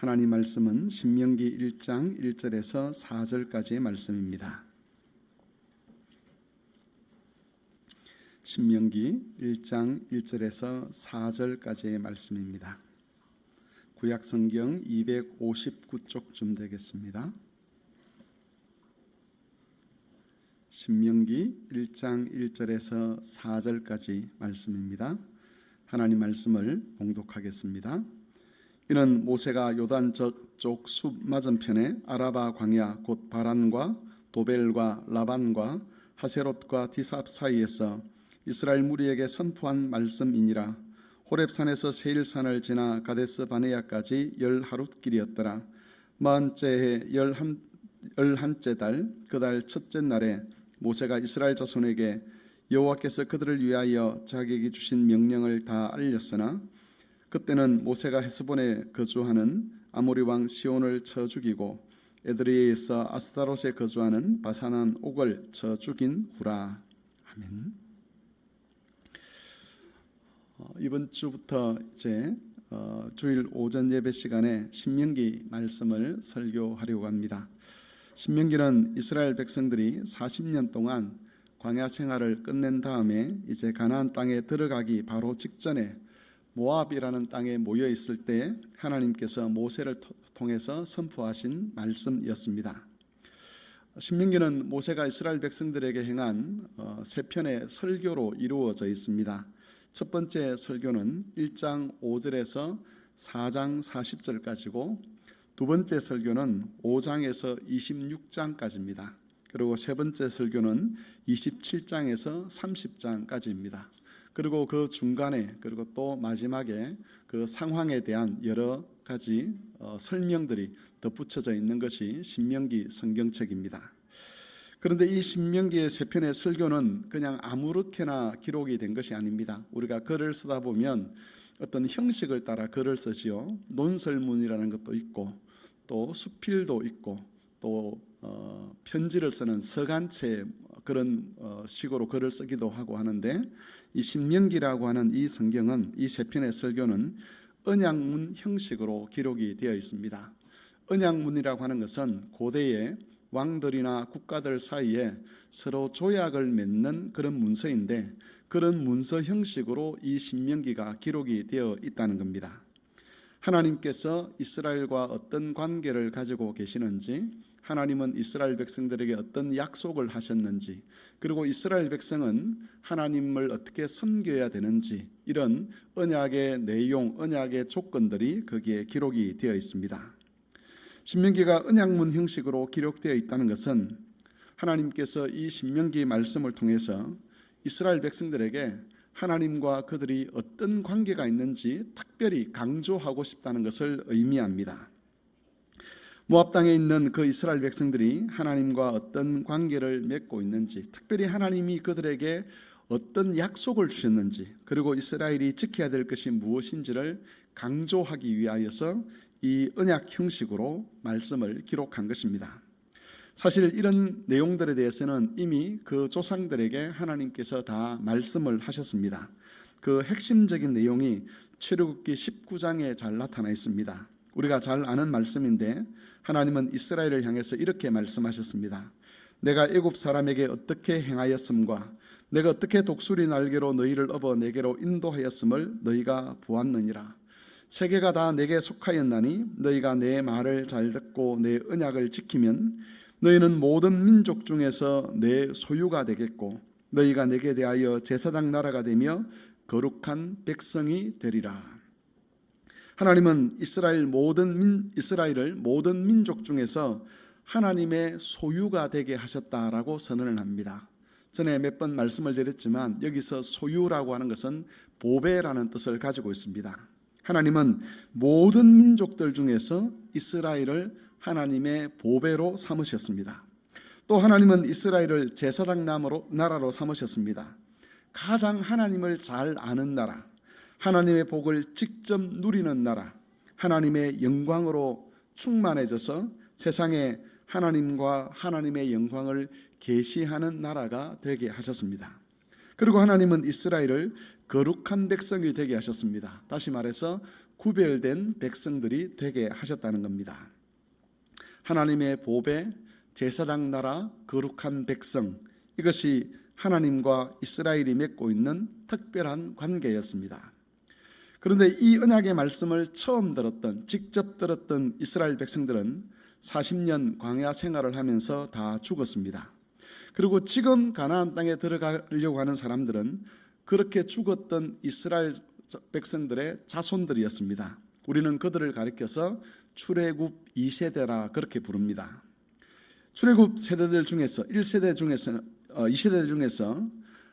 하나님 말씀은 신명기 1장 1절에서 4절까지의 말씀입니다. 신명기 1장 1절에서 4절까지의 말씀입니다. 구약 성경 259쪽쯤 되겠습니다. 신명기 1장 1절에서 4절까지 말씀입니다. 하나님 말씀을 봉독하겠습니다. 이는 모세가 요단 저쪽 숲 맞은편에 아라바 광야 곧 바란과 도벨과 라반과 하세롯과 디삽 사이에서 이스라엘 무리에게 선포한 말씀이니라. 호렙산에서 세일산을 지나 가데스 바네아까지 10하룻 길이었더라. 40째 해 11째 달 그 달 첫째 날에 모세가 이스라엘 자손에게 여호와께서 그들을 위하여 자기에게 주신 명령을 다 알렸으나 그때는 모세가 헤스본에 거주하는 아모리 왕 시온을 쳐 죽이고 에드레이에서 아스타롯에 거주하는 바산한 옥을 쳐 죽인 후라. 아멘. 이번 주부터 이제 주일 오전 예배 시간에 신명기 말씀을 설교하려고 합니다. 신명기는 이스라엘 백성들이 40년 동안 광야 생활을 끝낸 다음에 이제 가나안 땅에 들어가기 바로 직전에 모압이라는 땅에 모여 있을 때 하나님께서 모세를 통해서 선포하신 말씀이었습니다. 신명기는 모세가 이스라엘 백성들에게 행한 세 편의 설교로 이루어져 있습니다. 첫 번째 설교는 1장 5절에서 4장 40절까지고 두 번째 설교는 5장에서 26장까지입니다. 그리고 세 번째 설교는 27장에서 30장까지입니다. 그리고 그 중간에 그리고 또 마지막에 그 상황에 대한 여러 가지 설명들이 덧붙여져 있는 것이 신명기 성경책입니다. 그런데 이 신명기의 세 편의 설교는 그냥 아무렇게나 기록이 된 것이 아닙니다. 우리가 글을 쓰다 보면 어떤 형식을 따라 글을 쓰지요. 논설문이라는 것도 있고 또 수필도 있고 또 편지를 쓰는 서간체 그런 식으로 글을 쓰기도 하고 하는데 이 신명기라고 하는 이 성경은 이 세 편의 설교는 언약문 형식으로 기록이 되어 있습니다. 언약문이라고 하는 것은 고대의 왕들이나 국가들 사이에 서로 조약을 맺는 그런 문서인데 그런 문서 형식으로 이 신명기가 기록이 되어 있다는 겁니다. 하나님께서 이스라엘과 어떤 관계를 가지고 계시는지, 하나님은 이스라엘 백성들에게 어떤 약속을 하셨는지, 그리고 이스라엘 백성은 하나님을 어떻게 섬겨야 되는지, 이런 언약의 내용, 언약의 조건들이 거기에 기록이 되어 있습니다. 신명기가 언약문 형식으로 기록되어 있다는 것은 하나님께서 이 신명기 말씀을 통해서 이스라엘 백성들에게 하나님과 그들이 어떤 관계가 있는지 특별히 강조하고 싶다는 것을 의미합니다. 모압 땅에 있는 그 이스라엘 백성들이 하나님과 어떤 관계를 맺고 있는지, 특별히 하나님이 그들에게 어떤 약속을 주셨는지, 그리고 이스라엘이 지켜야 될 것이 무엇인지를 강조하기 위하여서 이 언약 형식으로 말씀을 기록한 것입니다. 사실 이런 내용들에 대해서는 이미 그 조상들에게 하나님께서 다 말씀을 하셨습니다. 그 핵심적인 내용이 출애굽기 19장에 잘 나타나 있습니다. 우리가 잘 아는 말씀인데 하나님은 이스라엘을 향해서 이렇게 말씀하셨습니다. 내가 애굽 사람에게 어떻게 행하였음과 내가 어떻게 독수리 날개로 너희를 업어 내게로 인도하였음을 너희가 보았느니라. 세계가 다 내게 속하였나니 너희가 내 말을 잘 듣고 내 언약을 지키면 너희는 모든 민족 중에서 내 소유가 되겠고 너희가 내게 대하여 제사장 나라가 되며 거룩한 백성이 되리라. 하나님은 이스라엘을 모든 민족 중에서 하나님의 소유가 되게 하셨다라고 선언을 합니다. 전에 몇 번 말씀을 드렸지만 여기서 소유라고 하는 것은 보배라는 뜻을 가지고 있습니다. 하나님은 모든 민족들 중에서 이스라엘을 하나님의 보배로 삼으셨습니다. 또 하나님은 이스라엘을 제사장 나라로 삼으셨습니다. 가장 하나님을 잘 아는 나라, 하나님의 복을 직접 누리는 나라, 하나님의 영광으로 충만해져서 세상에 하나님과 하나님의 영광을 계시하는 나라가 되게 하셨습니다. 그리고 하나님은 이스라엘을 거룩한 백성이 되게 하셨습니다. 다시 말해서 구별된 백성들이 되게 하셨다는 겁니다. 하나님의 보배, 제사장 나라, 거룩한 백성, 이것이 하나님과 이스라엘이 맺고 있는 특별한 관계였습니다. 그런데 이 언약의 말씀을 처음 들었던, 직접 들었던 이스라엘 백성들은 40년 광야 생활을 하면서 다 죽었습니다. 그리고 지금 가나안 땅에 들어가려고 하는 사람들은 그렇게 죽었던 이스라엘 백성들의 자손들이었습니다. 우리는 그들을 가리켜서 출애굽 2세대라 그렇게 부릅니다. 출애굽 세대들 중에서 2세대 중에서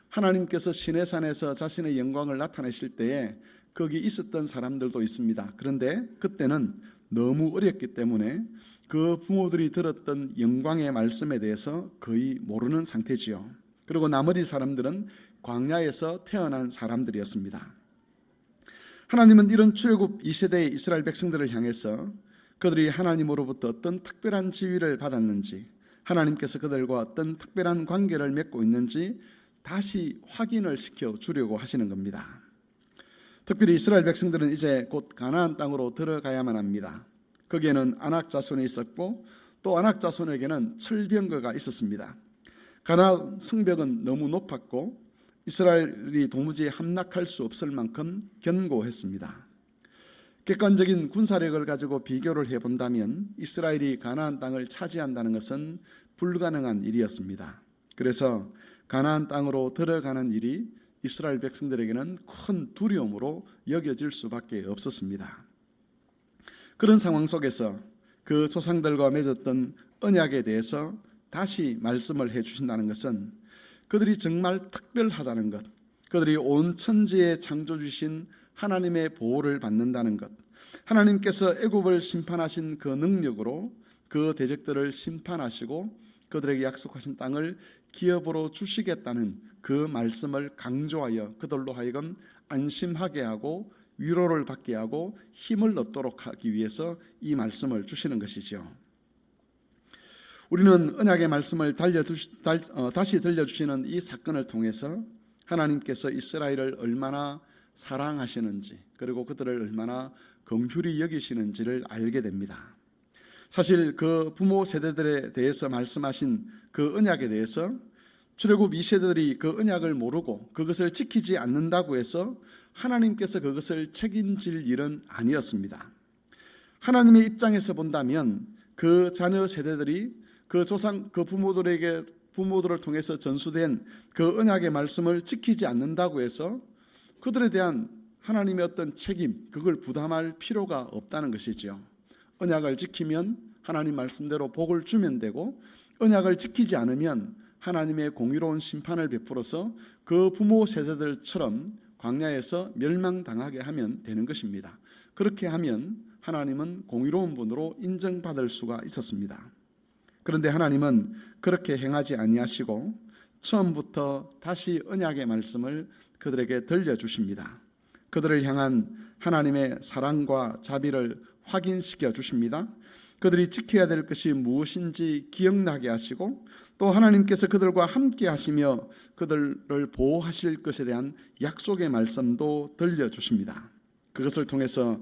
하나님께서 시내산에서 자신의 영광을 나타내실 때에 거기 있었던 사람들도 있습니다. 그런데 그때는 너무 어렸기 때문에 그 부모들이 들었던 영광의 말씀에 대해서 거의 모르는 상태지요. 그리고 나머지 사람들은 광야에서 태어난 사람들이었습니다. 하나님은 이런 출애굽 2세대의 이스라엘 백성들을 향해서 그들이 하나님으로부터 어떤 특별한 지위를 받았는지, 하나님께서 그들과 어떤 특별한 관계를 맺고 있는지 다시 확인을 시켜 주려고 하시는 겁니다. 특별히 이스라엘 백성들은 이제 곧 가나안 땅으로 들어가야만 합니다. 거기에는 아낙 자손이 있었고 또 아낙 자손에게는 철병거가 있었습니다. 가나안 성벽은 너무 높았고 이스라엘이 도무지 함락할 수 없을 만큼 견고했습니다. 객관적인 군사력을 가지고 비교를 해본다면 이스라엘이 가나안 땅을 차지한다는 것은 불가능한 일이었습니다. 그래서 가나안 땅으로 들어가는 일이 이스라엘 백성들에게는 큰 두려움으로 여겨질 수밖에 없었습니다. 그런 상황 속에서 그 조상들과 맺었던 언약에 대해서 다시 말씀을 해주신다는 것은 그들이 정말 특별하다는 것, 그들이 온 천지에 창조주신 하나님의 보호를 받는다는 것, 하나님께서 애굽을 심판하신 그 능력으로 그 대적들을 심판하시고 그들에게 약속하신 땅을 기업으로 주시겠다는 그 말씀을 강조하여 그들로 하여금 안심하게 하고 위로를 받게 하고 힘을 얻도록 하기 위해서 이 말씀을 주시는 것이죠. 우리는 언약의 말씀을 다시 들려주시는 이 사건을 통해서 하나님께서 이스라엘을 얼마나 사랑하시는지, 그리고 그들을 얼마나 긍휼히 여기시는지를 알게 됩니다. 사실 그 부모 세대들에 대해서 말씀하신 그 언약에 대해서 출애굽 2세들이 그 언약을 모르고 그것을 지키지 않는다고 해서 하나님께서 그것을 책임질 일은 아니었습니다. 하나님의 입장에서 본다면 그 자녀 세대들이 그 조상, 그 부모들을 통해서 전수된 그 언약의 말씀을 지키지 않는다고 해서 그들에 대한 하나님의 어떤 책임, 그걸 부담할 필요가 없다는 것이죠. 언약을 지키면 하나님 말씀대로 복을 주면 되고, 언약을 지키지 않으면 하나님의 공의로운 심판을 베풀어서 그 부모 세대들처럼 광야에서 멸망당하게 하면 되는 것입니다. 그렇게 하면 하나님은 공의로운 분으로 인정받을 수가 있었습니다. 그런데 하나님은 그렇게 행하지 아니하시고 처음부터 다시 언약의 말씀을 그들에게 들려주십니다. 그들을 향한 하나님의 사랑과 자비를 확인시켜 주십니다. 그들이 지켜야 될 것이 무엇인지 기억나게 하시고 또 하나님께서 그들과 함께 하시며 그들을 보호하실 것에 대한 약속의 말씀도 들려주십니다. 그것을 통해서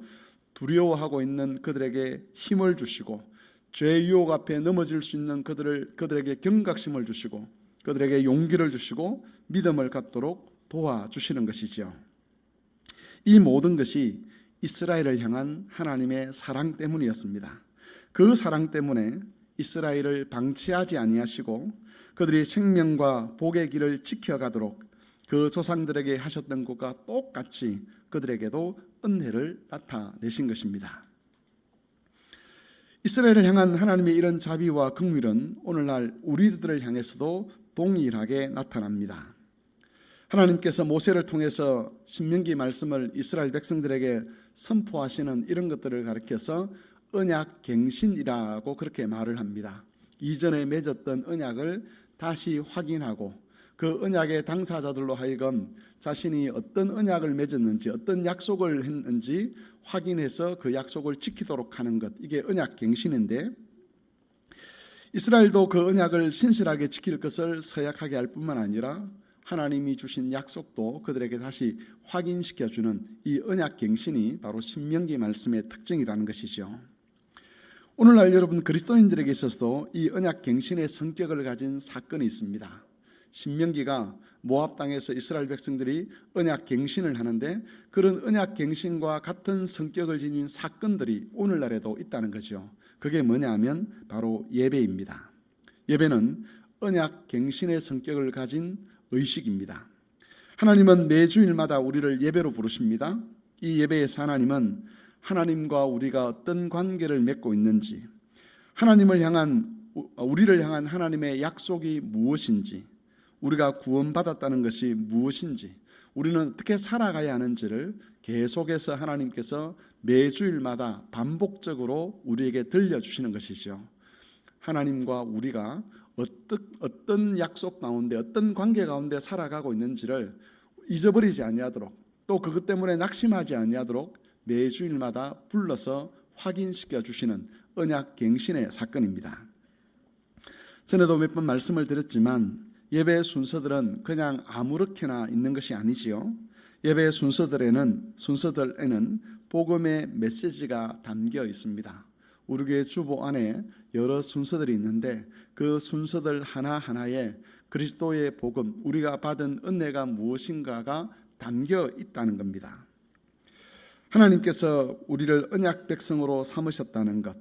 두려워하고 있는 그들에게 힘을 주시고 죄의 유혹 앞에 넘어질 수 있는 그들에게 경각심을 주시고 그들에게 용기를 주시고 믿음을 갖도록 도와주시는 것이지요. 이 모든 것이 이스라엘을 향한 하나님의 사랑 때문이었습니다. 그 사랑 때문에 이스라엘을 방치하지 아니하시고 그들이 생명과 복의 길을 지켜가도록 그 조상들에게 하셨던 것과 똑같이 그들에게도 은혜를 나타내신 것입니다. 이스라엘을 향한 하나님의 이런 자비와 긍휼은 오늘날 우리들을 향해서도 동일하게 나타납니다. 하나님께서 모세를 통해서 신명기 말씀을 이스라엘 백성들에게 선포하시는 이런 것들을 가리켜서 언약갱신이라고 그렇게 말을 합니다. 이전에 맺었던 언약을 다시 확인하고 그 언약의 당사자들로 하여금 자신이 어떤 언약을 맺었는지 어떤 약속을 했는지 확인해서 그 약속을 지키도록 하는 것, 이게 언약갱신인데 이스라엘도 그 언약을 신실하게 지킬 것을 서약하게 할 뿐만 아니라 하나님이 주신 약속도 그들에게 다시 확인시켜주는 이 언약갱신이 바로 신명기 말씀의 특징이라는 것이죠. 오늘날 여러분 그리스도인들에게 있어서도 이 언약갱신의 성격을 가진 사건이 있습니다. 신명기가 모압 땅에서 이스라엘 백성들이 언약갱신을 하는데 그런 언약갱신과 같은 성격을 지닌 사건들이 오늘날에도 있다는 거죠. 그게 뭐냐 하면 바로 예배입니다. 예배는 언약갱신의 성격을 가진 의식입니다. 하나님은 매주일마다 우리를 예배로 부르십니다. 이 예배에서 하나님은 하나님과 우리가 어떤 관계를 맺고 있는지, 우리를 향한 하나님의 약속이 무엇인지, 우리가 구원받았다는 것이 무엇인지, 우리는 어떻게 살아가야 하는지를 계속해서 하나님께서 매주일마다 반복적으로 우리에게 들려주시는 것이죠. 하나님과 우리가 어떤 약속 가운데, 어떤 관계 가운데 살아가고 있는지를 잊어버리지 아니하도록, 또 그것 때문에 낙심하지 아니하도록 매주일마다 불러서 확인시켜 주시는 언약갱신의 사건입니다. 전에도 몇 번 말씀을 드렸지만 예배 순서들은 그냥 아무렇게나 있는 것이 아니지요. 예배 순서들에는 복음의 메시지가 담겨 있습니다. 우리 교회 주보 안에 여러 순서들이 있는데 그 순서들 하나하나에 그리스도의 복음, 우리가 받은 은혜가 무엇인가가 담겨 있다는 겁니다. 하나님께서 우리를 언약 백성으로 삼으셨다는 것,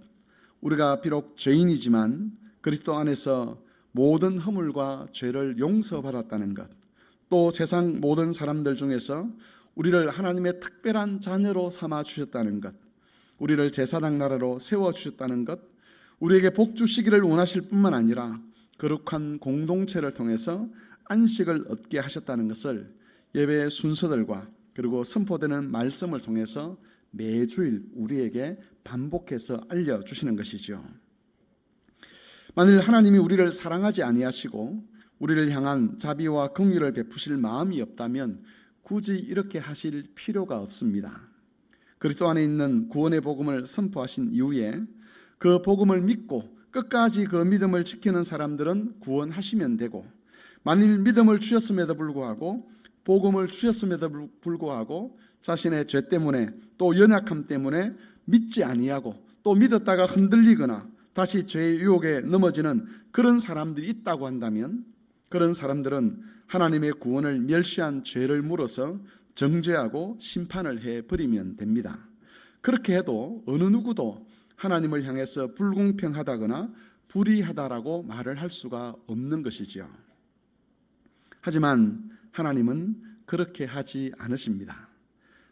우리가 비록 죄인이지만 그리스도 안에서 모든 허물과 죄를 용서받았다는 것, 또 세상 모든 사람들 중에서 우리를 하나님의 특별한 자녀로 삼아 주셨다는 것, 우리를 제사장 나라로 세워주셨다는 것, 우리에게 복 주시기를 원하실 뿐만 아니라 거룩한 공동체를 통해서 안식을 얻게 하셨다는 것을 예배의 순서들과 그리고 선포되는 말씀을 통해서 매주일 우리에게 반복해서 알려주시는 것이죠. 만일 하나님이 우리를 사랑하지 아니하시고 우리를 향한 자비와 긍휼을 베푸실 마음이 없다면 굳이 이렇게 하실 필요가 없습니다. 그리스도 안에 있는 구원의 복음을 선포하신 이후에 그 복음을 믿고 끝까지 그 믿음을 지키는 사람들은 구원하시면 되고, 만일 믿음을 주셨음에도 불구하고 복음을 주셨음에도 불구하고 자신의 죄 때문에 또 연약함 때문에 믿지 아니하고 또 믿었다가 흔들리거나 다시 죄의 유혹에 넘어지는 그런 사람들이 있다고 한다면 그런 사람들은 하나님의 구원을 멸시한 죄를 물어서 정죄하고 심판을 해버리면 됩니다. 그렇게 해도 어느 누구도 하나님을 향해서 불공평하다거나 불의하다라고 말을 할 수가 없는 것이지요. 하지만 하나님은 그렇게 하지 않으십니다.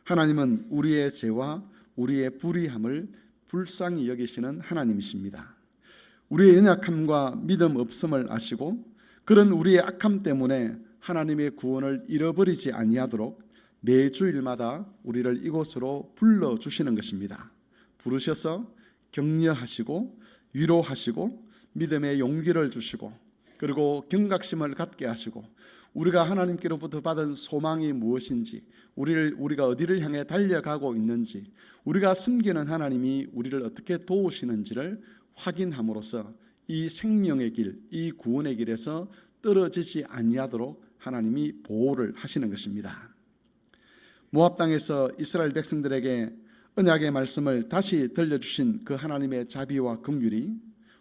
하나님은 우리의 죄와 우리의 불의함을 불쌍히 여기시는 하나님이십니다. 우리의 연약함과 믿음 없음을 아시고 그런 우리의 악함 때문에 하나님의 구원을 잃어버리지 아니하도록 매주일마다 우리를 이곳으로 불러주시는 것입니다. 부르셔서 격려하시고 위로하시고 믿음의 용기를 주시고 그리고 경각심을 갖게 하시고 우리가 하나님께로부터 받은 소망이 무엇인지, 우리가 어디를 향해 달려가고 있는지, 우리가 섬기는 하나님이 우리를 어떻게 도우시는지를 확인함으로써 이 생명의 길, 이 구원의 길에서 떨어지지 아니하도록 하나님이 보호를 하시는 것입니다. 모압 땅에서 이스라엘 백성들에게 언약의 말씀을 다시 들려주신 그 하나님의 자비와 긍휼이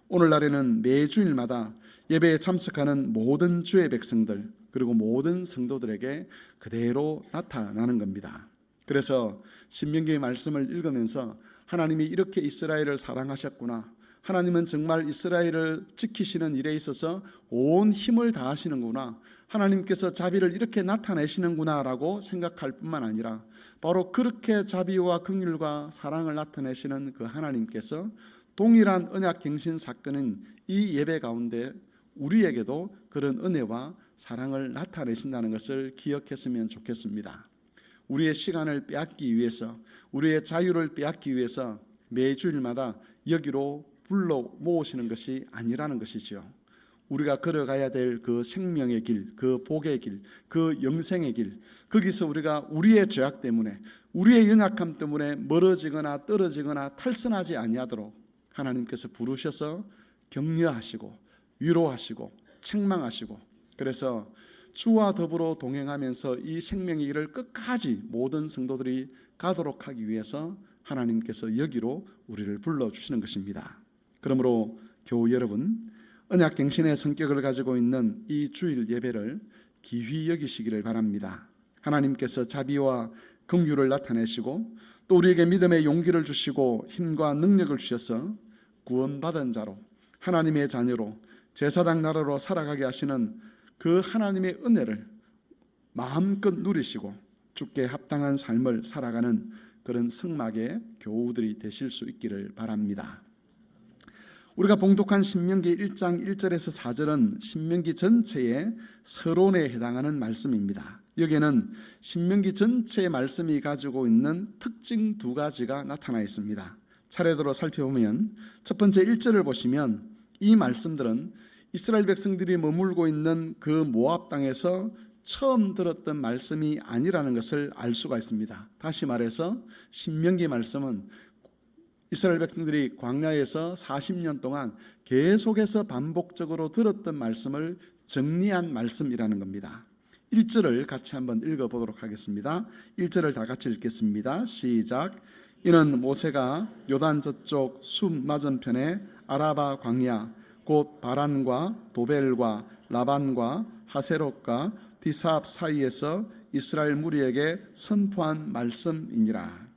오늘날에는 매주일마다 예배에 참석하는 모든 주의 백성들 그리고 모든 성도들에게 그대로 나타나는 겁니다. 그래서 신명기의 말씀을 읽으면서 하나님이 이렇게 이스라엘을 사랑하셨구나, 하나님은 정말 이스라엘을 지키시는 일에 있어서 온 힘을 다하시는구나, 하나님께서 자비를 이렇게 나타내시는구나 라고 생각할 뿐만 아니라 바로 그렇게 자비와 긍휼과 사랑을 나타내시는 그 하나님께서 동일한 언약갱신 사건은 이 예배 가운데 우리에게도 그런 은혜와 사랑을 나타내신다는 것을 기억했으면 좋겠습니다. 우리의 시간을 빼앗기 위해서, 우리의 자유를 빼앗기 위해서 매주일마다 여기로 불러 모으시는 것이 아니라는 것이죠. 우리가 걸어가야 될 그 생명의 길, 그 복의 길, 그 영생의 길, 거기서 우리가 우리의 죄악 때문에, 우리의 연약함 때문에 멀어지거나 떨어지거나 탈선하지 아니하도록 하나님께서 부르셔서 격려하시고 위로하시고 책망하시고, 그래서 주와 더불어 동행하면서 이 생명의 길을 끝까지 모든 성도들이 가도록 하기 위해서 하나님께서 여기로 우리를 불러주시는 것입니다. 그러므로 교우 여러분, 언약갱신의 성격을 가지고 있는 이 주일 예배를 기휘 여기시기를 바랍니다. 하나님께서 자비와 긍휼을 나타내시고 또 우리에게 믿음의 용기를 주시고 힘과 능력을 주셔서 구원받은 자로 하나님의 자녀로 제사장 나라로 살아가게 하시는 그 하나님의 은혜를 마음껏 누리시고 주께 합당한 삶을 살아가는 그런 성막의 교우들이 되실 수 있기를 바랍니다. 우리가 봉독한 신명기 1장 1절에서 4절은 신명기 전체의 서론에 해당하는 말씀입니다. 여기에는 신명기 전체의 말씀이 가지고 있는 특징 두 가지가 나타나 있습니다. 차례대로 살펴보면 첫 번째 1절을 보시면 이 말씀들은 이스라엘 백성들이 머물고 있는 그 모압 땅에서 처음 들었던 말씀이 아니라는 것을 알 수가 있습니다. 다시 말해서 신명기 말씀은 이스라엘 백성들이 광야에서 40년 동안 계속해서 반복적으로 들었던 말씀을 정리한 말씀이라는 겁니다. 1절을 같이 한번 읽어보도록 하겠습니다. 1절을 다 같이 읽겠습니다. 시작. 이는 모세가 요단 저쪽 숲 맞은편에 아라바 광야 곧 바란과 도벨과 라반과 하세롯과 디삽 사이에서 이스라엘 무리에게 선포한 말씀이니라.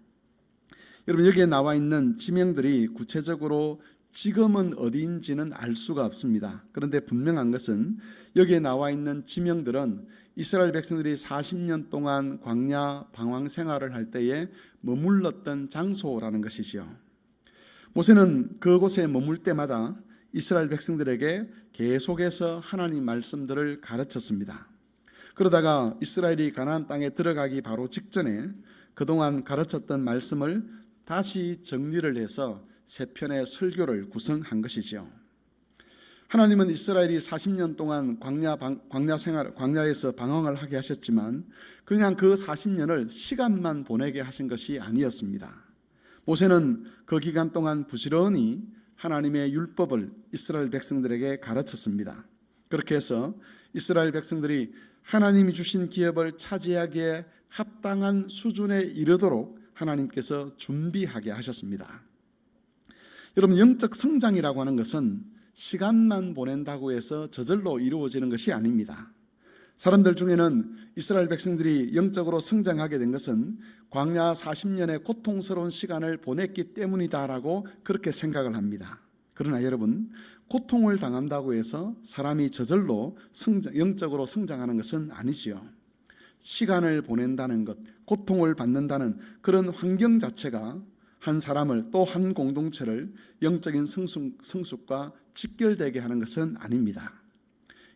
여러분, 여기에 나와 있는 지명들이 구체적으로 지금은 어디인지는 알 수가 없습니다. 그런데 분명한 것은 여기에 나와 있는 지명들은 이스라엘 백성들이 40년 동안 광야 방황 생활을 할 때에 머물렀던 장소라는 것이지요. 모세는 그곳에 머물 때마다 이스라엘 백성들에게 계속해서 하나님 말씀들을 가르쳤습니다. 그러다가 이스라엘이 가나안 땅에 들어가기 바로 직전에 그동안 가르쳤던 말씀을 다시 정리를 해서 세 편의 설교를 구성한 것이죠. 하나님은 이스라엘이 40년 동안 광야에서 방황을 하게 하셨지만 그냥 그 40년을 시간만 보내게 하신 것이 아니었습니다. 모세는 그 기간 동안 부지런히 하나님의 율법을 이스라엘 백성들에게 가르쳤습니다. 그렇게 해서 이스라엘 백성들이 하나님이 주신 기업을 차지하기에 합당한 수준에 이르도록 하나님께서 준비하게 하셨습니다. 여러분, 영적 성장이라고 하는 것은 시간만 보낸다고 해서 저절로 이루어지는 것이 아닙니다. 사람들 중에는 이스라엘 백성들이 영적으로 성장하게 된 것은 광야 40년의 고통스러운 시간을 보냈기 때문이다라고 그렇게 생각을 합니다. 그러나 여러분, 고통을 당한다고 해서 사람이 저절로 영적으로 성장하는 것은 아니지요. 시간을 보낸다는 것, 고통을 받는다는 그런 환경 자체가 한 사람을 또 한 공동체를 영적인 성숙과 직결되게 하는 것은 아닙니다.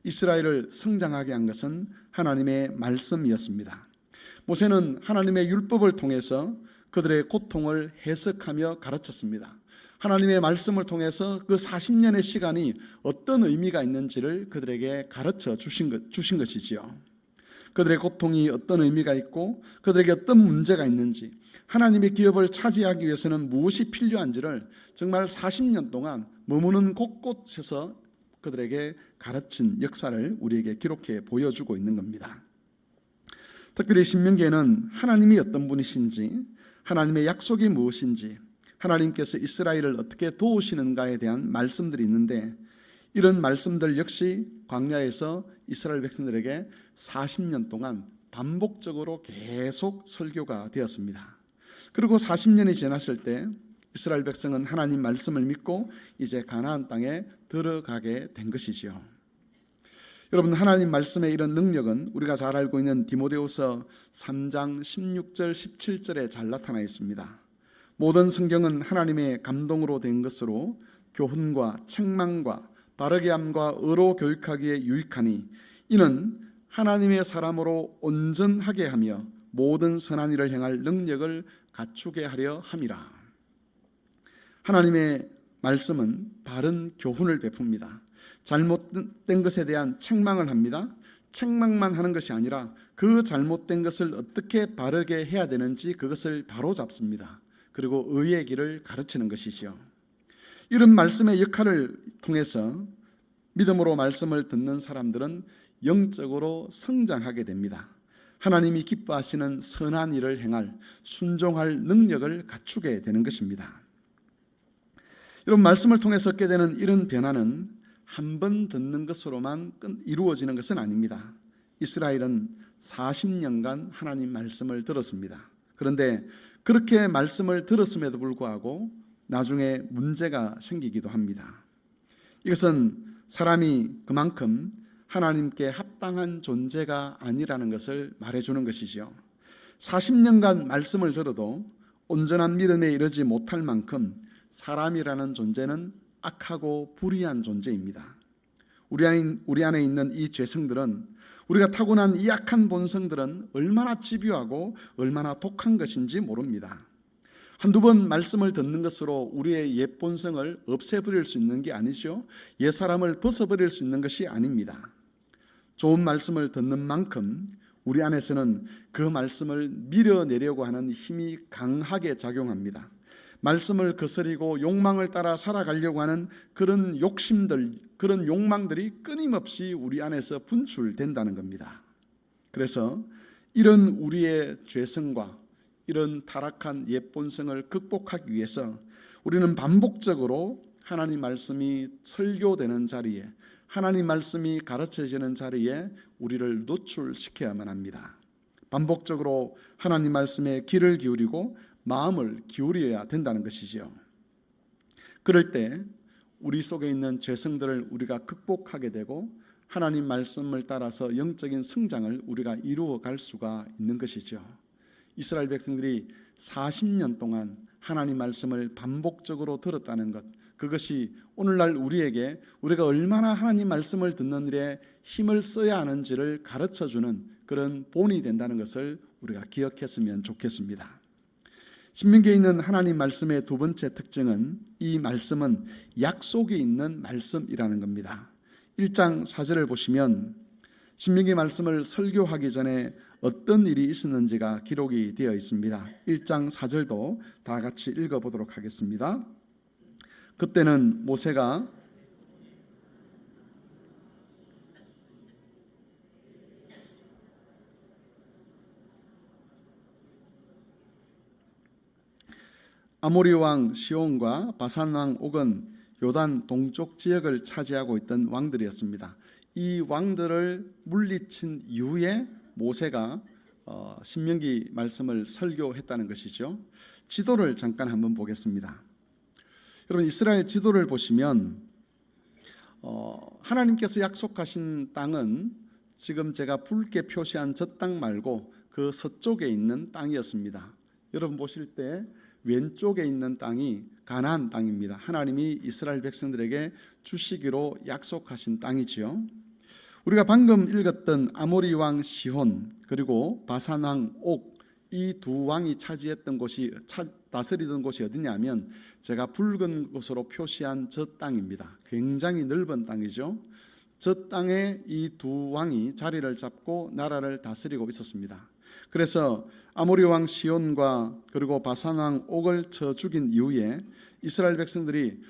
이스라엘을 성장하게 한 것은 하나님의 말씀이었습니다. 모세는 하나님의 율법을 통해서 그들의 고통을 해석하며 가르쳤습니다. 하나님의 말씀을 통해서 그 40년의 시간이 어떤 의미가 있는지를 그들에게 가르쳐 주신 것이지요. 그들의 고통이 어떤 의미가 있고 그들에게 어떤 문제가 있는지, 하나님의 기업을 차지하기 위해서는 무엇이 필요한지를 정말 40년 동안 머무는 곳곳에서 그들에게 가르친 역사를 우리에게 기록해 보여주고 있는 겁니다. 특별히 신명기에는 하나님이 어떤 분이신지, 하나님의 약속이 무엇인지, 하나님께서 이스라엘을 어떻게 도우시는가에 대한 말씀들이 있는데, 이런 말씀들 역시 광야에서 이스라엘 백성들에게 40년 동안 반복적으로 계속 설교가 되었습니다. 그리고 40년이 지났을 때 이스라엘 백성은 하나님 말씀을 믿고 이제 가나안 땅에 들어가게 된 것이지요. 여러분, 하나님 말씀의 이런 능력은 우리가 잘 알고 있는 디모데후서 3장 16절 17절에 잘 나타나 있습니다. 모든 성경은 하나님의 감동으로 된 것으로 교훈과 책망과 바르게 함과 의로 교육하기에 유익하니 이는 하나님의 사람으로 온전하게 하며 모든 선한 일을 행할 능력을 갖추게 하려 함이라. 하나님의 말씀은 바른 교훈을 베풉니다. 잘못된 것에 대한 책망을 합니다. 책망만 하는 것이 아니라 그 잘못된 것을 어떻게 바르게 해야 되는지 그것을 바로잡습니다. 그리고 의의 길을 가르치는 것이지요. 이런 말씀의 역할을 통해서 믿음으로 말씀을 듣는 사람들은 영적으로 성장하게 됩니다. 하나님이 기뻐하시는 선한 일을 행할, 순종할 능력을 갖추게 되는 것입니다. 여러분, 말씀을 통해서 얻게 되는 이런 변화는 한 번 듣는 것으로만 이루어지는 것은 아닙니다. 이스라엘은 40년간 하나님 말씀을 들었습니다. 그런데 그렇게 말씀을 들었음에도 불구하고 나중에 문제가 생기기도 합니다. 이것은 사람이 그만큼 하나님께 합당한 존재가 아니라는 것을 말해주는 것이죠. 40년간 말씀을 들어도 온전한 믿음에 이르지 못할 만큼 사람이라는 존재는 악하고 불의한 존재입니다. 우리 안에 있는 이 죄성들은, 우리가 타고난 이 악한 본성들은 얼마나 집요하고 얼마나 독한 것인지 모릅니다. 한두 번 말씀을 듣는 것으로 우리의 옛 본성을 없애버릴 수 있는 게 아니죠. 옛 사람을 벗어버릴 수 있는 것이 아닙니다. 좋은 말씀을 듣는 만큼 우리 안에서는 그 말씀을 밀어내려고 하는 힘이 강하게 작용합니다. 말씀을 거스리고 욕망을 따라 살아가려고 하는 그런 욕심들, 그런 욕망들이 끊임없이 우리 안에서 분출된다는 겁니다. 그래서 이런 우리의 죄성과 이런 타락한 옛 본성을 극복하기 위해서 우리는 반복적으로 하나님 말씀이 설교되는 자리에, 하나님 말씀이 가르쳐지는 자리에 우리를 노출시켜야만 합니다. 반복적으로 하나님 말씀에 귀를 기울이고 마음을 기울여야 된다는 것이죠. 그럴 때 우리 속에 있는 죄성들을 우리가 극복하게 되고 하나님 말씀을 따라서 영적인 성장을 우리가 이루어 갈 수가 있는 것이죠. 이스라엘 백성들이 40년 동안 하나님 말씀을 반복적으로 들었다는 것, 그것이 오늘날 우리에게 우리가 얼마나 하나님 말씀을 듣는 일에 힘을 써야 하는지를 가르쳐주는 그런 본이 된다는 것을 우리가 기억했으면 좋겠습니다. 신명기에 있는 하나님 말씀의 두 번째 특징은, 이 말씀은 약속이 있는 말씀이라는 겁니다. 1장 4절을 보시면 신명기 말씀을 설교하기 전에 어떤 일이 있었는지가 기록이 되어 있습니다. 1장 4절도 다 같이 읽어보도록 하겠습니다. 그때는 모세가 아모리 왕 시온과 바산 왕 옥은 요단 동쪽 지역을 차지하고 있던 왕들이었습니다. 이 왕들을 물리친 이후에 모세가 신명기 말씀을 설교했다는 것이죠. 지도를 잠깐 한번 보겠습니다. 여러분, 이스라엘 지도를 보시면 하나님께서 약속하신 땅은 지금 제가 붉게 표시한 저 땅 말고 그 서쪽에 있는 땅이었습니다. 여러분 보실 때 왼쪽에 있는 땅이 가나안 땅입니다. 하나님이 이스라엘 백성들에게 주시기로 약속하신 땅이지요. 우리가 방금 읽었던 아모리 왕 시혼 그리고 바산 왕 옥, 이 두 왕이 차지했던 곳이, 다스리던 곳이 어디냐면 제가 붉은 곳으로 표시한 저 땅입니다. 굉장히 넓은 땅이죠. 저 땅에 이 두 왕이 자리를 잡고 나라를 다스리고 있었습니다. 그래서 아모리 왕 시온과 그리고 바산 왕 옥을 쳐 죽인 이후에 이스라엘 백성들이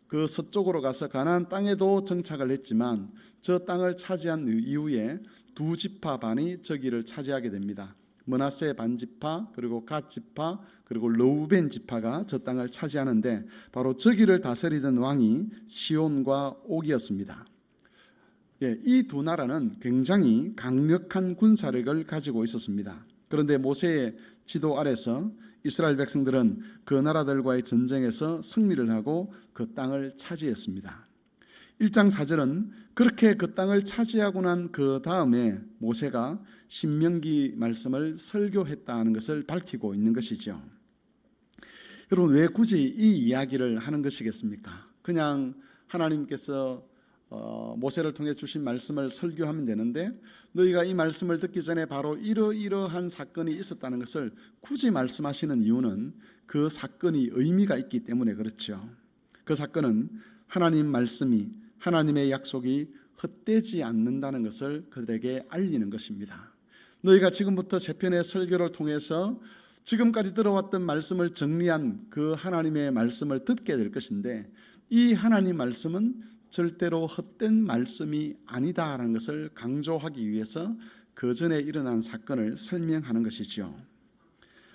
그 서쪽으로 가서 가나안 땅에도 정착을 했지만 저 땅을 차지한 이후에 두 지파 반이 저기를 차지하게 됩니다. 므낫세 반지파, 그리고 갓 지파, 그리고 르우벤 지파가 저 땅을 차지하는데 바로 저기를 다스리던 왕이 시온과 옥이었습니다. 이 두 나라는 굉장히 강력한 군사력을 가지고 있었습니다. 그런데 모세의 지도 아래서 이스라엘 백성들은 그 나라들과의 전쟁에서 승리를 하고 그 땅을 차지했습니다. 1장 4절은 그렇게 그 땅을 차지하고 난 그 다음에 모세가 신명기 말씀을 설교했다는 것을 밝히고 있는 것이죠. 여러분, 왜 굳이 이 이야기를 하는 것이겠습니까? 그냥 하나님께서 모세를 통해 주신 말씀을 설교하면 되는데 너희가 이 말씀을 듣기 전에 바로 이러이러한 사건이 있었다는 것을 굳이 말씀하시는 이유는 그 사건이 의미가 있기 때문에 그렇죠. 그 사건은 하나님 말씀이, 하나님의 약속이 헛되지 않는다는 것을 그들에게 알리는 것입니다. 너희가 지금부터 시편의 설교를 통해서 지금까지 들어왔던 말씀을 정리한 그 하나님의 말씀을 듣게 될 것인데 이 하나님 말씀은 절대로 헛된 말씀이 아니다라는 것을 강조하기 위해서 그 전에 일어난 사건을 설명하는 것이죠.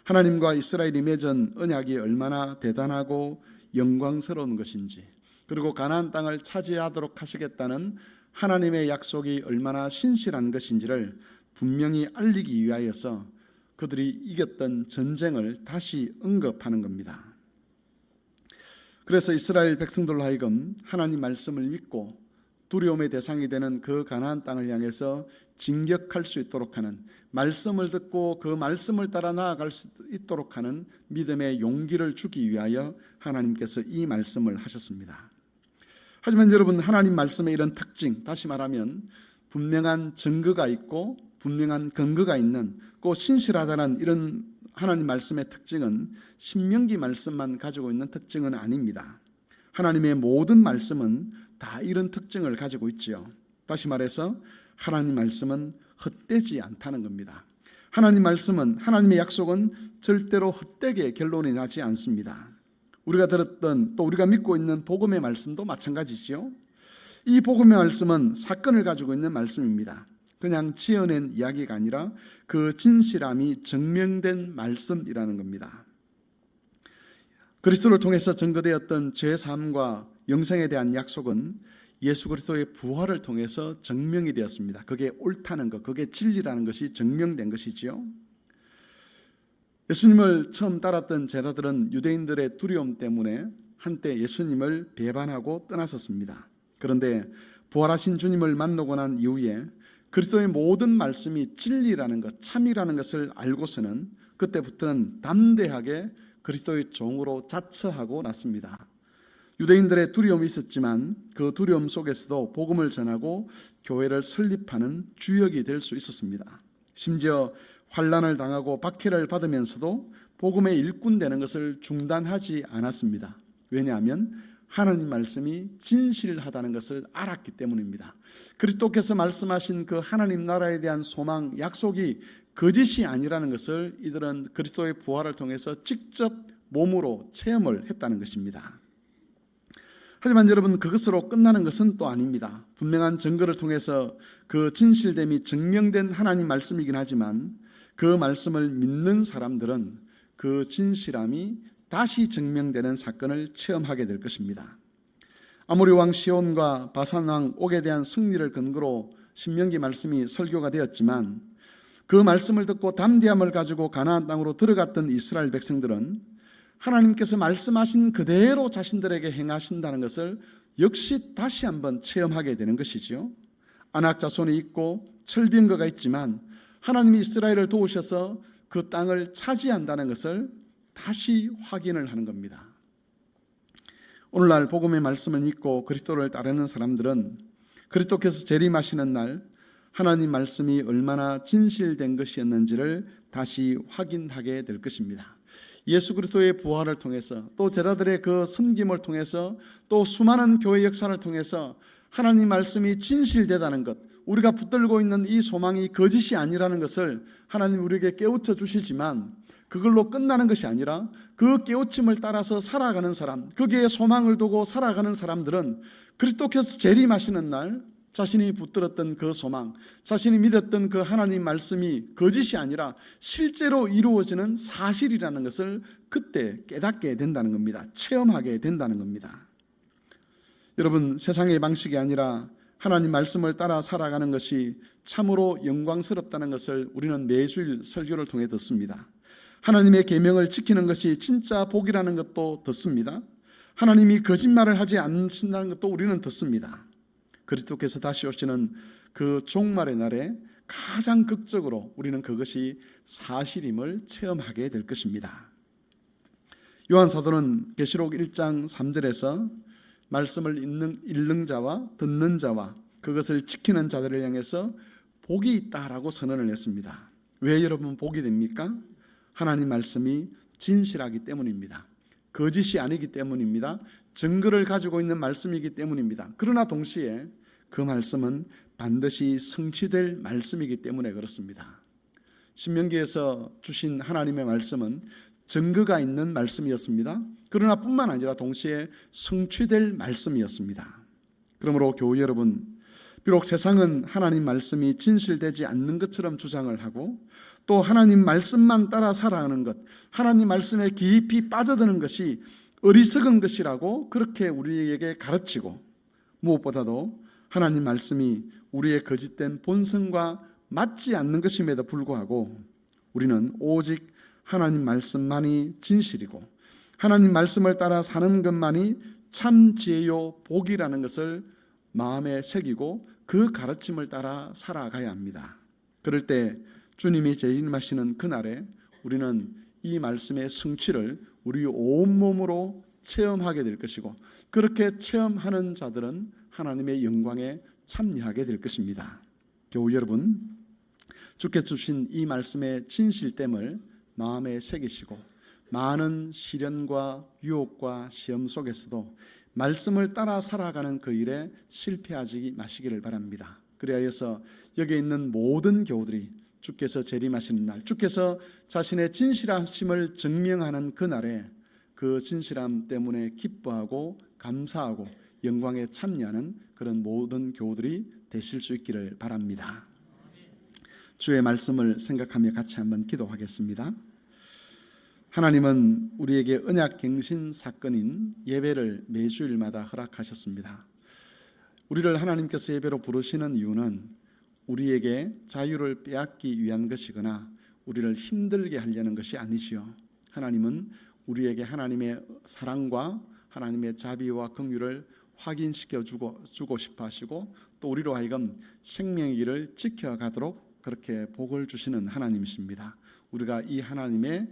하나님과 이스라엘이 맺은 언약이 얼마나 대단하고 영광스러운 것인지, 그리고 가나안 땅을 차지하도록 하시겠다는 하나님의 약속이 얼마나 신실한 것인지를 분명히 알리기 위하여서 그들이 이겼던 전쟁을 다시 언급하는 겁니다. 그래서 이스라엘 백성들로 하여금 하나님 말씀을 믿고 두려움의 대상이 되는 그 가나안 땅을 향해서 진격할 수 있도록 하는, 말씀을 듣고 그 말씀을 따라 나아갈 수 있도록 하는 믿음의 용기를 주기 위하여 하나님께서 이 말씀을 하셨습니다. 하지만 여러분, 하나님 말씀의 이런 특징, 다시 말하면 분명한 증거가 있고 분명한 근거가 있는 꼭 신실하다는 이런 하나님 말씀의 특징은 신명기 말씀만 가지고 있는 특징은 아닙니다. 하나님의 모든 말씀은 다 이런 특징을 가지고 있지요. 다시 말해서 하나님 말씀은 헛되지 않다는 겁니다. 하나님 말씀은, 하나님의 약속은 절대로 헛되게 결론이 나지 않습니다. 우리가 들었던, 또 우리가 믿고 있는 복음의 말씀도 마찬가지죠. 이 복음의 말씀은 사건을 가지고 있는 말씀입니다. 그냥 지어낸 이야기가 아니라 그 진실함이 증명된 말씀이라는 겁니다. 그리스도를 통해서 증거되었던 죄사함과 영생에 대한 약속은 예수 그리스도의 부활을 통해서 증명이 되었습니다. 그게 옳다는 것, 그게 진리라는 것이 증명된 것이지요. 예수님을 처음 따랐던 제자들은 유대인들의 두려움 때문에 한때 예수님을 배반하고 떠났었습니다. 그런데 부활하신 주님을 만나고 난 이후에 그리스도의 모든 말씀이 진리라는 것, 참이라는 것을 알고서는 그때부터는 담대하게 그리스도의 종으로 자처하고 났습니다. 유대인들의 두려움이 있었지만 그 두려움 속에서도 복음을 전하고 교회를 설립하는 주역이 될 수 있었습니다. 심지어 환난을 당하고 박해를 받으면서도 복음의 일꾼 되는 것을 중단하지 않았습니다. 왜냐하면 하나님 말씀이 진실하다는 것을 알았기 때문입니다. 그리스도께서 말씀하신 그 하나님 나라에 대한 소망, 약속이 거짓이 아니라는 것을 이들은 그리스도의 부활을 통해서 직접 몸으로 체험을 했다는 것입니다. 하지만 여러분, 그것으로 끝나는 것은 또 아닙니다. 분명한 증거를 통해서 그 진실됨이 증명된 하나님 말씀이긴 하지만 그 말씀을 믿는 사람들은 그 진실함이 다시 증명되는 사건을 체험하게 될 것입니다. 아모리 왕 시온과 바산 왕 옥에 대한 승리를 근거로 신명기 말씀이 설교가 되었지만 그 말씀을 듣고 담대함을 가지고 가나안 땅으로 들어갔던 이스라엘 백성들은 하나님께서 말씀하신 그대로 자신들에게 행하신다는 것을 역시 다시 한번 체험하게 되는 것이지요. 아낙 자손이 있고 철병거가 있지만 하나님이 이스라엘을 도우셔서 그 땅을 차지한다는 것을 다시 확인을 하는 겁니다. 오늘날 복음의 말씀을 믿고 그리스도를 따르는 사람들은 그리스도께서 재림하시는 날 하나님 말씀이 얼마나 진실된 것이었는지를 다시 확인하게 될 것입니다. 예수 그리스도의 부활을 통해서, 또 제자들의 그 섬김을 통해서, 또 수많은 교회 역사를 통해서 하나님 말씀이 진실되다는 것, 우리가 붙들고 있는 이 소망이 거짓이 아니라는 것을 하나님 우리에게 깨우쳐 주시지만 그걸로 끝나는 것이 아니라 그 깨우침을 따라서 살아가는 사람, 거기에 소망을 두고 살아가는 사람들은 그리스도께서 재림하시는 날 자신이 붙들었던 그 소망, 자신이 믿었던 그 하나님 말씀이 거짓이 아니라 실제로 이루어지는 사실이라는 것을 그때 깨닫게 된다는 겁니다. 체험하게 된다는 겁니다. 여러분, 세상의 방식이 아니라 하나님 말씀을 따라 살아가는 것이 참으로 영광스럽다는 것을 우리는 매주일 설교를 통해 듣습니다. 하나님의 계명을 지키는 것이 진짜 복이라는 것도 듣습니다. 하나님이 거짓말을 하지 않으신다는 것도 우리는 듣습니다. 그리스도께서 다시 오시는 그 종말의 날에 가장 극적으로 우리는 그것이 사실임을 체험하게 될 것입니다. 요한 사도는 계시록 1장 3절에서 말씀을 읽는 자와 듣는 자와 그것을 지키는 자들을 향해서 복이 있다라고 선언을 했습니다. 왜 여러분 복이 됩니까? 하나님 말씀이 진실하기 때문입니다. 거짓이 아니기 때문입니다. 증거를 가지고 있는 말씀이기 때문입니다. 그러나 동시에 그 말씀은 반드시 성취될 말씀이기 때문에 그렇습니다. 신명기에서 주신 하나님의 말씀은 증거가 있는 말씀이었습니다. 그러나 뿐만 아니라 동시에 성취될 말씀이었습니다. 그러므로 교우 여러분, 비록 세상은 하나님 말씀이 진실되지 않는 것처럼 주장을 하고 또 하나님 말씀만 따라 살아가는 것, 하나님 말씀에 깊이 빠져드는 것이 어리석은 것이라고 그렇게 우리에게 가르치고, 무엇보다도 하나님 말씀이 우리의 거짓된 본성과 맞지 않는 것임에도 불구하고 우리는 오직 하나님 말씀만이 진실이고 하나님 말씀을 따라 사는 것만이 참 지혜요 복이라는 것을 마음에 새기고 그 가르침을 따라 살아가야 합니다. 그럴 때 주님이 재림하시는 그날에 우리는 이 말씀의 성취를 우리 온몸으로 체험하게 될 것이고, 그렇게 체험하는 자들은 하나님의 영광에 참여하게 될 것입니다. 교우 여러분, 주께서 주신 이 말씀의 진실됨을 마음에 새기시고 많은 시련과 유혹과 시험 속에서도 말씀을 따라 살아가는 그 일에 실패하지 마시기를 바랍니다. 그리하여서 여기 있는 모든 교우들이 주께서 재림하시는 날, 주께서 자신의 진실하심을 증명하는 그날에 그 진실함 때문에 기뻐하고 감사하고 영광에 참여하는 그런 모든 교우들이 되실 수 있기를 바랍니다. 주의 말씀을 생각하며 같이 한번 기도하겠습니다. 하나님은 우리에게 언약갱신 사건인 예배를 매주일마다 허락하셨습니다. 우리를 하나님께서 예배로 부르시는 이유는 우리에게 자유를 빼앗기 위한 것이거나 우리를 힘들게 하려는 것이 아니시요, 하나님은 우리에게 하나님의 사랑과 하나님의 자비와 긍휼을 확인시켜 주고 싶어 하시고 또 우리로 하여금 생명의 길을 지켜가도록 그렇게 복을 주시는 하나님이십니다. 우리가 이 하나님의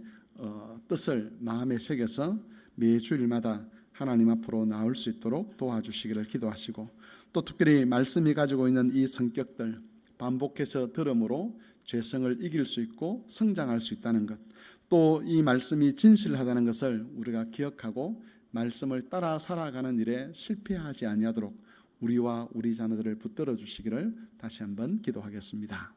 뜻을 마음에 새겨서 매주일마다 하나님 앞으로 나올 수 있도록 도와주시기를 기도하시고, 또 특별히 말씀이 가지고 있는 이 성격들 반복해서 들음으로 죄성을 이길 수 있고 성장할 수 있다는 것, 또 이 말씀이 진실하다는 것을 우리가 기억하고 말씀을 따라 살아가는 일에 실패하지 아니하도록 우리와 우리 자녀들을 붙들어 주시기를 다시 한번 기도하겠습니다.